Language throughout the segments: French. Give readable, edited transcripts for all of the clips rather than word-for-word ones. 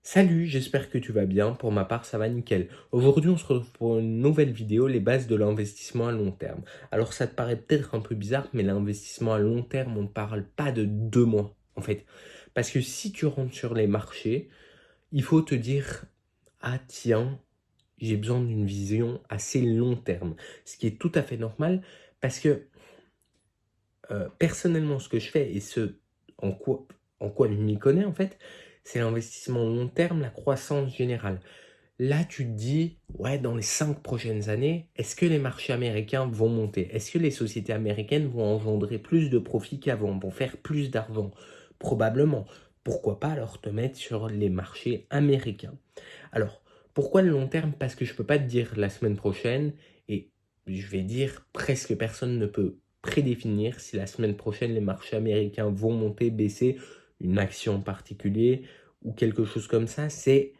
Salut, j'espère que tu vas bien. Pour ma part, ça va nickel. Aujourd'hui, on se retrouve pour une nouvelle vidéo, les bases de l'investissement à long terme. Alors, ça te paraît peut-être un peu bizarre, mais l'investissement à long terme, on ne parle pas de 2 mois, en fait. Parce que si tu rentres sur les marchés, il faut te dire, ah tiens, j'ai besoin d'une vision assez long terme. Ce qui est tout à fait normal, parce que personnellement, ce que je fais et en quoi, en quoi je m'y connais, en fait, c'est l'investissement long terme, la croissance générale. Là, tu te dis, ouais, dans les 5 prochaines années, est-ce que les marchés américains vont monter? Est-ce que les sociétés américaines vont engendrer plus de profits qu'avant, vont faire plus d'argent? Probablement. Pourquoi pas alors te mettre sur les marchés américains? Alors, pourquoi le long terme? Parce que je ne peux pas te dire la semaine prochaine, et je vais dire presque personne ne peut prédéfinir si la semaine prochaine les marchés américains vont monter, baisser, une action en particulier ou quelque chose comme ça. C'est,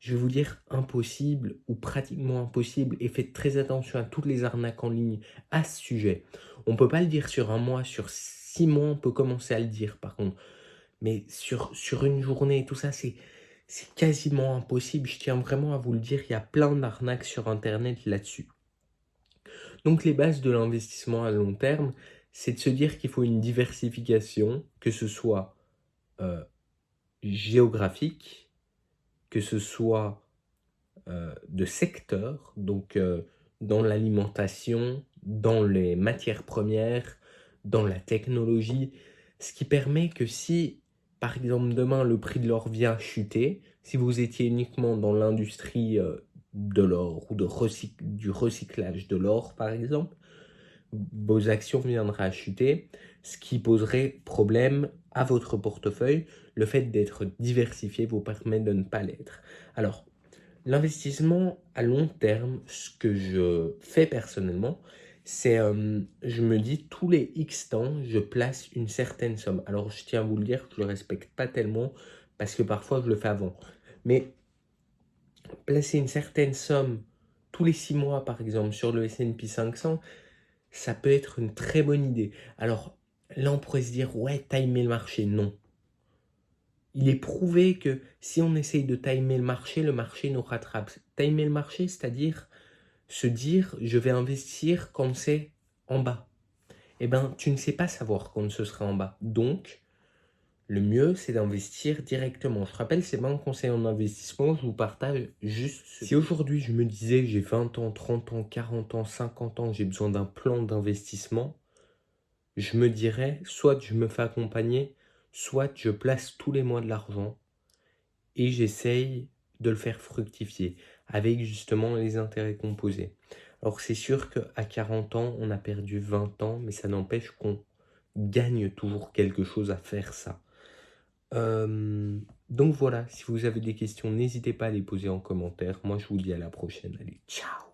je vais vous dire, impossible ou pratiquement impossible, et faites très attention à toutes les arnaques en ligne à ce sujet. On ne peut pas le dire sur un mois, sur 6 mois, on peut commencer à le dire par contre. Mais sur une journée, tout ça, c'est quasiment impossible. Je tiens vraiment à vous le dire, il y a plein d'arnaques sur Internet là-dessus. Donc les bases de l'investissement à long terme, c'est de se dire qu'il faut une diversification, que ce soit euh, géographique, que ce soit de secteur, donc dans l'alimentation, dans les matières premières, dans la technologie, ce qui permet que si, par exemple, demain le prix de l'or vient chuter, si vous étiez uniquement dans l'industrie de l'or ou du recyclage de l'or, par exemple, vos actions viendraient à chuter, ce qui poserait problème à votre portefeuille. Le fait d'être diversifié vous permet de ne pas l'être. Alors, l'investissement à long terme, ce que je fais personnellement, c'est, je me dis tous les X temps, je place une certaine somme. Alors, je tiens à vous le dire, je ne le respecte pas tellement parce que parfois je le fais avant. Mais placer une certaine somme tous les 6 mois, par exemple, sur le S&P 500, ça peut être une très bonne idée. Alors, là, on pourrait se dire, ouais, timer le marché. Non. Il est prouvé que si on essaye de timer le marché nous rattrape. Timer le marché, c'est-à-dire se dire, je vais investir quand c'est en bas. Eh bien, tu ne sais pas savoir quand ce sera en bas. Donc, le mieux, c'est d'investir directement. Je rappelle, c'est pas un conseil en investissement, je vous partage juste Si aujourd'hui, je me disais, j'ai 20 ans, 30 ans, 40 ans, 50 ans, j'ai besoin d'un plan d'investissement, je me dirais, soit je me fais accompagner, soit je place tous les mois de l'argent et j'essaye de le faire fructifier avec justement les intérêts composés. Alors c'est sûr qu'à 40 ans, on a perdu 20 ans, mais ça n'empêche qu'on gagne toujours quelque chose à faire ça. Donc voilà, si vous avez des questions, n'hésitez pas à les poser en commentaire. Moi, je vous dis à la prochaine. Allez, ciao!